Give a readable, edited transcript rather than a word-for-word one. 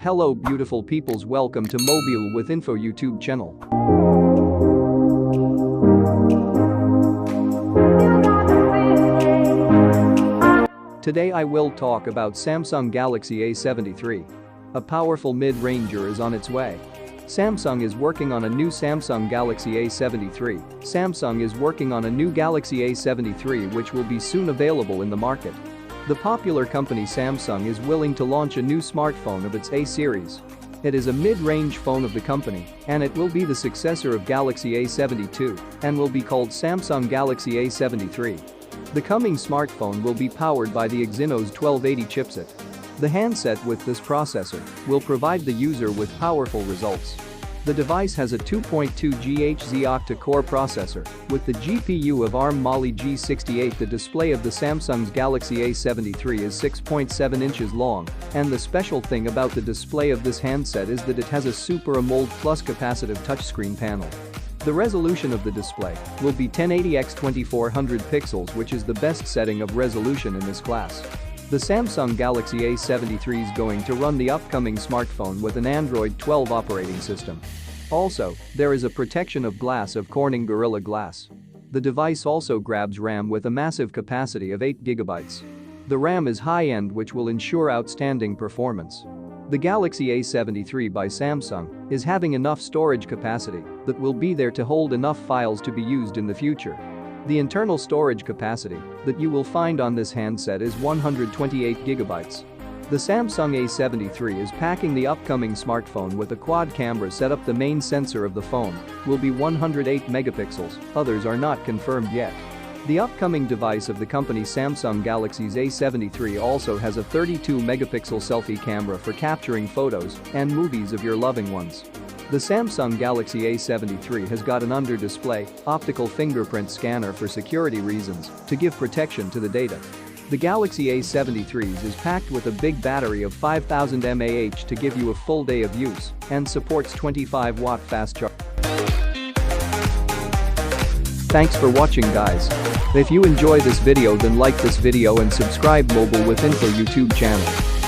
Hello beautiful peoples, welcome to Mobile with Info YouTube channel. Today I will talk about Samsung Galaxy A73. A powerful mid-ranger is on its way. Samsung is working on a new Samsung Galaxy A73. Samsung is working on a new Galaxy A73 which will be soon available in the market. The popular company Samsung is willing to launch a new smartphone of its A series. It is a mid-range phone of the company, and it will be the successor of Galaxy A72 and will be called Samsung Galaxy A73. The coming smartphone will be powered by the Exynos 1280 chipset. The handset with this processor will provide the user with powerful results. The device has a 2.2 GHz octa-core processor with the GPU of ARM Mali G68. The display of the Samsung's Galaxy A73 is 6.7 inches long, and the special thing about the display of this handset is that it has a Super AMOLED Plus capacitive touchscreen panel. The resolution of the display will be 1080x2400 pixels, which is the best setting of resolution in this class. The Samsung Galaxy A73 is going to run the upcoming smartphone with an Android 12 operating system. Also, there is a protection of glass of Corning Gorilla Glass. The device also grabs RAM with a massive capacity of 8 GB. The RAM is high-end, which will ensure outstanding performance. The Galaxy A73 by Samsung is having enough storage capacity that will be there to hold enough files to be used in the future. The internal storage capacity that you will find on this handset is 128 GB. The Samsung A73 is packing the upcoming smartphone with a quad camera setup. The main sensor of the phone will be 108 megapixels, others are not confirmed yet. The upcoming device of the company Samsung Galaxy's A73 also has a 32 megapixel selfie camera for capturing photos and movies of your loving ones. The Samsung Galaxy A73 has got an under-display, optical fingerprint scanner for security reasons to give protection to the data. The Galaxy A73 is packed with a big battery of 5000 mAh to give you a full day of use and supports 25-watt fast charge. Thanks for watching, guys. If you enjoy this video, then like this video and subscribe Mobile with Info YouTube channel.